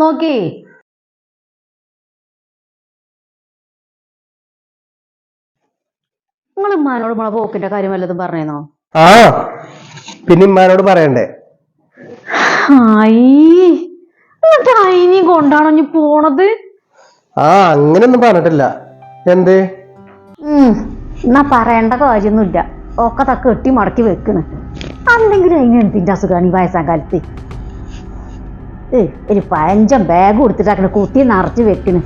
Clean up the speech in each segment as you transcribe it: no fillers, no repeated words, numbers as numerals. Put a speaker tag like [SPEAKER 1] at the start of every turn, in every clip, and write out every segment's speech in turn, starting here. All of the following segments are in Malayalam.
[SPEAKER 1] നോക്കി നിങ്ങൾ ഉമ്മാനോട് നമ്മളെ പോക്കിന്റെ കാര്യം വല്ലതും പറഞ്ഞേന്നോ?
[SPEAKER 2] ആ പിന്നെ ഉമ്മാനോട് പറയണ്ടേ?
[SPEAKER 1] എന്നിട്ട് കൊണ്ടാണോ ഇനി പോണത്?
[SPEAKER 2] അങ്ങനെയൊന്നും പറഞ്ഞിട്ടില്ല. എന്ത്?
[SPEAKER 1] എന്നാ പറയേണ്ട കാര്യൊന്നുമില്ല. ഒക്കെ തക്ക കെട്ടി മടക്കി വെക്കണ്. അല്ലെങ്കിൽ അതിന് എന്തിന്റെ അസുഖമാണ് ഈ വയസ്സാം കാലത്ത്? ഒരു 15 ബാഗ് കൊടുത്തിട്ടാക്കണ കുത്തി നിറച്ച് വെക്കണ്.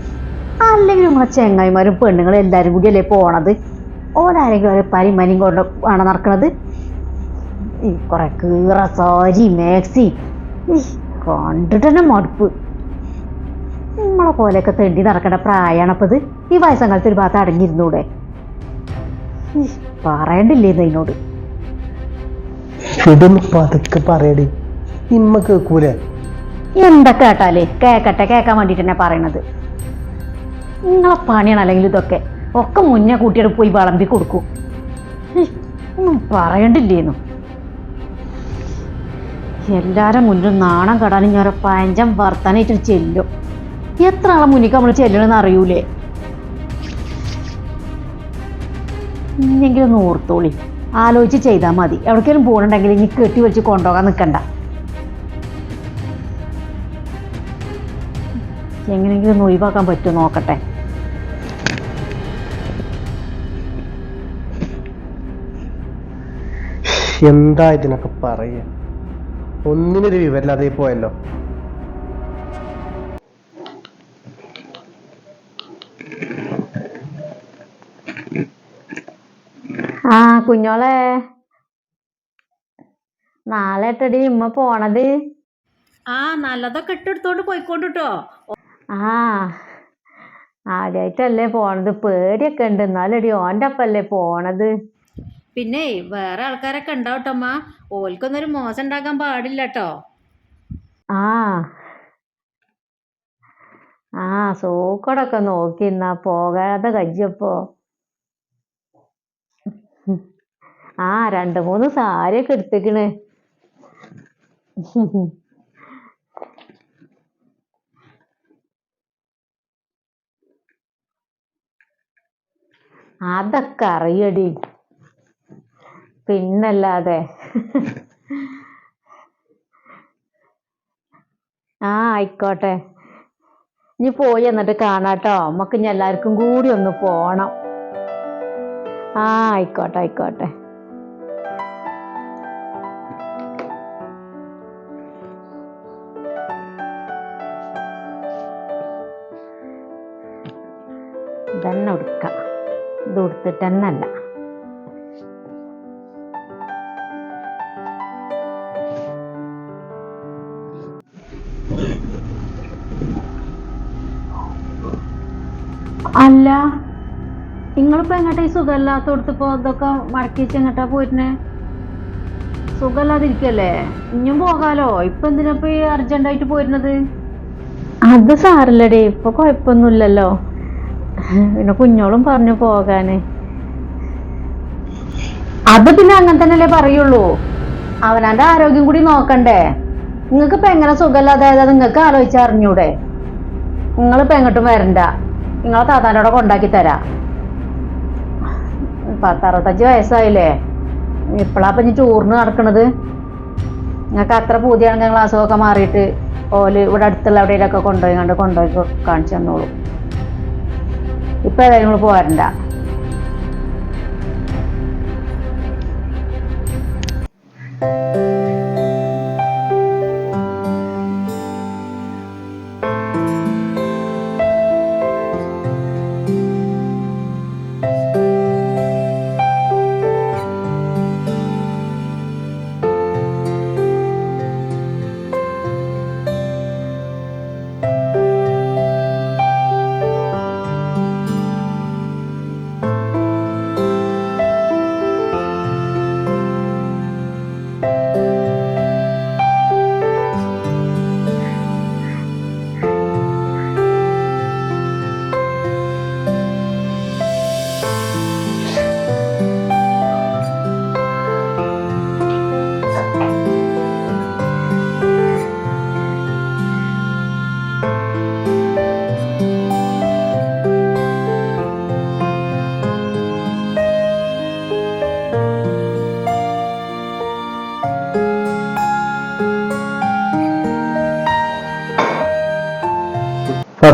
[SPEAKER 1] അല്ലെങ്കിൽ നമ്മളെ ചെങ്ങായിമാരും പെണ്ണുങ്ങളും എല്ലാരും കൂടിയല്ലേ പോണത്? ഓരാരെങ്കിലും ഒരു പരിമനിയും കൊണ്ട് ആണ് നടക്കണത്. കുറെ കീറ സാരി മാക്സി കണ്ടിട്ട് തന്നെ മടുപ്പ്. നമ്മളെ പോലെയൊക്കെ തെണ്ടി നടക്കേണ്ട പ്രായമാണപ്പത്. ഈ വയസ്സാം കാലത്ത് ഒരു ഭാഗത്ത് അടങ്ങിയിരുന്നൂടെ? പറയണ്ടില്ലേന്ന് അതിനോട്.
[SPEAKER 2] ഇതൊന്ന് പതുക്കെ പറയടി, ഇമ്മ കേക്കൂലേ?
[SPEAKER 1] എന്താ കേട്ടാലേ? കേൾക്കാൻ വേണ്ടിട്ട് തന്നെ പറയണത്. നിങ്ങളെ പണിയാണ് അല്ലെങ്കിൽ ഇതൊക്കെ ഒക്കെ മുന്നേ കൂട്ടിയിട്ട് പോയി വിളമ്പി കൊടുക്കും. ഒന്നും പറയണ്ടില്ലേന്നു. എല്ലാരും മുന്നിൽ നാണം കടാനും ഞാൻ 15 വർത്താനായിട്ട് ചെല്ലും. എത്ര ആളെ മുന്നിൽ നമ്മൾ ചെല്ലണമെന്ന് അറിയൂലേ? ഇനിയെങ്കിലും ഓർത്തോളി, ആലോചിച്ച് ചെയ്താൽ മതി. എവിടേക്കെങ്കിലും പോകണുണ്ടെങ്കിൽ ഇനി കെട്ടി വെച്ച് കൊണ്ടുപോകാൻ നിൽക്കണ്ട. എങ്ങനെയെങ്കിലും ഒന്ന് ഒഴിവാക്കാൻ പറ്റുമോ നോക്കട്ടെ.
[SPEAKER 2] എന്താ ഇതിനൊക്കെ പറയാ? ഒന്നിനൊരു വിവരമില്ലാതെ പോയല്ലോ.
[SPEAKER 1] കുഞ്ഞോളെ, നാളെ എട്ടടി ഉമ്മ പോണത്?
[SPEAKER 3] നല്ലതൊക്കെ ഇട്ടെടുത്തോണ്ട് പോയിക്കോണ്ടിട്ടോ.
[SPEAKER 1] ആദ്യമായിട്ടല്ലേ പോണത്, പേടിയൊക്കെ ഉണ്ട്. എന്നാലടി ഓൻ്റെ അപ്പല്ലേ പോണത്.
[SPEAKER 3] പിന്നെ വേറെ ആൾക്കാരൊക്കെ ഉണ്ടാവട്ടമ്മ, ഓൽക്കൊന്നൊരു മോശം ഉണ്ടാക്കാൻ പാടില്ല കേട്ടോ.
[SPEAKER 1] സൂക്കടൊക്കെ നോക്കി എന്നാ പോകാതെ കജ്ജപ്പോ. 2-3 സാരിയൊക്കെ എടുത്തേക്കണ്. അതൊക്കെ അറിയടി, പിന്നല്ലാതെ. ആയിക്കോട്ടെ, ഇനി പോയി എന്നിട്ട് കാണാട്ടോ. നമുക്ക് ഇനി എല്ലാവർക്കും കൂടി ഒന്ന് പോണം. ആയിക്കോട്ടെ. ഇതന്നെ ഉടുക്കാം, ഇത് ഉടുത്തിട്ട് തന്നെ അല്ല. അല്ല, നിങ്ങളിപ്പോ എങ്ങോട്ടാ ഈ സുഖമില്ലാത്തോടത്തിപ്പോ ഇതൊക്കെ മടക്കി വെച്ച് എങ്ങോട്ടാ പോയിരുന്നേ? സുഖമില്ലാതിരിക്കല്ലേ? ഇനിയും പോകാലോ. ഇപ്പൊ എന്തിനാ ഈ അർജന്റായിട്ട് പോയിരുന്നത്? അത് സാറില്ലടേ, ഇപ്പൊ കുഴപ്പമൊന്നുമില്ലല്ലോ. പിന്നെ കുഞ്ഞോളും പറഞ്ഞു പോകാന്. അത് പിന്നെ അങ്ങനെ തന്നെയല്ലേ പറയുള്ളൂ. അവനാന്റെ ആരോഗ്യം കൂടി നോക്കണ്ടേ? നിങ്ങൾക്ക് ഇപ്പൊ എങ്ങനെ സുഖമില്ലാതായത് നിങ്ങൾക്ക് ആലോചിച്ചറിഞ്ഞൂടെ? നിങ്ങളിപ്പോ എങ്ങോട്ടും വരണ്ട, നിങ്ങളെ താത്താനോടെ കൊണ്ടാക്കി തരാം. 10-65 വയസ്സായില്ലേ, ഇപ്പളാപ്പൊ ഇനി ടൂറിന് നടക്കണത്. നിങ്ങൾക്ക് അത്ര പൂതിയാണെങ്കിൽ ക്ലാസ്സൊക്കെ മാറിയിട്ട് ഓല് ഇവിടെ അടുത്തുള്ള എവിടെയൊക്കെ കൊണ്ടുപോയി കാണിച്ചു തന്നോളൂ. ഇപ്പൊ ഏതായാലും നിങ്ങൾ പോരണ്ട.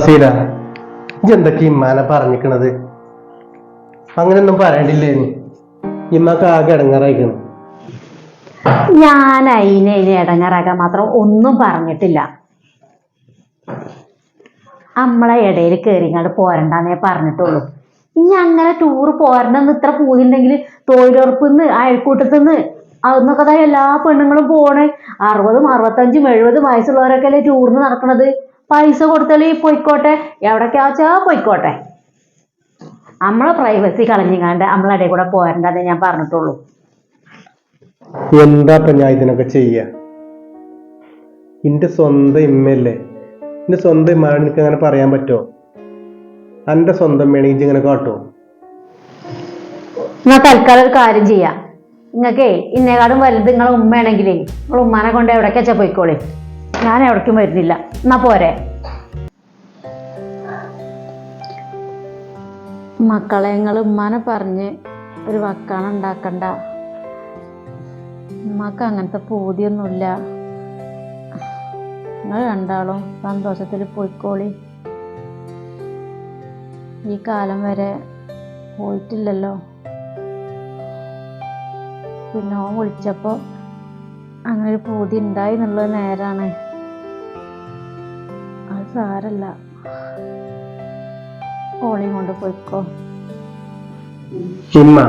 [SPEAKER 2] ഫസീല ഇജ്ജ് എന്തൊക്കെ ഇമ്മാനെ പറഞ്ഞിക്കണത്? അങ്ങനെയൊന്നും പറയണ്ടില്ലേ? ഇമ്മക്ക് ആകെ ഇടങ്ങാറായിക്കണം.
[SPEAKER 1] ഞാൻ അതിനെ ഇടങ്ങാറാക്കാൻ മാത്രം ഒന്നും പറഞ്ഞിട്ടില്ല. നമ്മളെ ഇടയിൽ കയറിങ്ങാണ്ട് പോരണ്ടെന്നേ പറഞ്ഞിട്ടുള്ളൂ. ഇനി അങ്ങനെ ടൂർ പോരണ്ടെന്ന് ഇത്ര പൂതിണ്ടെങ്കിൽ തൊഴിലുറപ്പിന്ന് അയൽക്കൂട്ടത്തിന്ന് അതൊന്നൊക്കെ എല്ലാ പെണ്ണുങ്ങളും പോണേ. 60, 65, 70 വയസ്സുള്ളവരൊക്കെ അല്ലേ ടൂറിന് നടക്കണത്. പൈസ കൊടുത്താലേ പോയിക്കോട്ടെ, എവിടേക്കാച്ചാ പോയിക്കോട്ടെ. നമ്മളെ പ്രൈവസി കളഞ്ഞിങ്ങാണ്ട് നമ്മളെ ഇടയിൽ കൂടെ പോരണ്ടെന്നേ ഞാൻ പറഞ്ഞിട്ടുള്ളൂ.
[SPEAKER 2] എന്താ ഞാൻ ഇതിനൊക്കെ ചെയ്യാ? എന്റെ സ്വന്തം ഇമ്മയല്ലേ, എന്റെ സ്വന്തം ഇമ്മാനോട് എനിക്ക് അങ്ങനെ പറയാൻ പറ്റുമോ? എന്റെ സ്വന്തം വേണമെങ്കിൽ ഇങ്ങനെ കാട്ടുമോ?
[SPEAKER 1] എന്നാ തൽക്കാലം ഒരു കാര്യം ചെയ്യാം. നിങ്ങൾക്കേ ഇന്നേക്കാളും വലുത് നിങ്ങളെ ഉമ്മയാണെങ്കിലേ നിങ്ങൾ ഉമ്മാനെ കൊണ്ട് എവിടേക്കാച്ചാ പോയിക്കോളേ. ഞാൻ എവിടേക്കും വരുന്നില്ല. എന്നാ പോരെ മക്കളെ, നിങ്ങൾ ഉമ്മാനെ പറഞ്ഞ് ഒരു വക്കാണം ഉണ്ടാക്കണ്ട. ഉമ്മക്ക് അങ്ങനത്തെ പൂതിയൊന്നുമില്ല. നിങ്ങൾ രണ്ടാളും സന്തോഷത്തിൽ പോയിക്കോളി. ഈ കാലം വരെ പോയിട്ടില്ലല്ലോ. പിന്നെ ഓൻ വിളിച്ചപ്പോൾ അങ്ങനെ ഒരു പൂതി ഉണ്ടായി എന്നുള്ളത് നേരാണ്. അത് സാരല്ല, ഓളയും കൊണ്ട് പോയിക്കോ.
[SPEAKER 2] ഇമ്മ,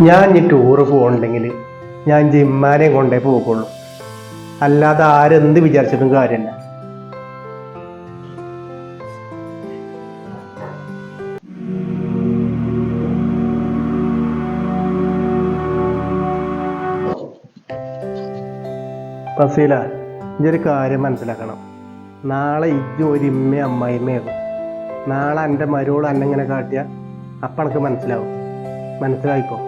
[SPEAKER 2] ഞാൻ ഈ ടൂറ് പോകണ്ടെങ്കിൽ ഞാൻ ജിമ്മാനെ കൊണ്ടേ പോകുള്ളൂ. അല്ലാതെ ആരെന്ത് വിചാരിച്ചിട്ടും കാര്യമില്ല. ഫസീല, ഇതൊരു കാര്യം മനസ്സിലാക്കണം. നാളെ ഇജ്ജ് ഒരു ഇമ്മയും അമ്മായിമ്മയാകും. നാളെ എൻ്റെ മരോള് എന്നെ ഇങ്ങനെ കാട്ടിയാൽ അപ്പം എനിക്ക് മനസ്സിലാവും. മനസ്സിലായിക്കോ?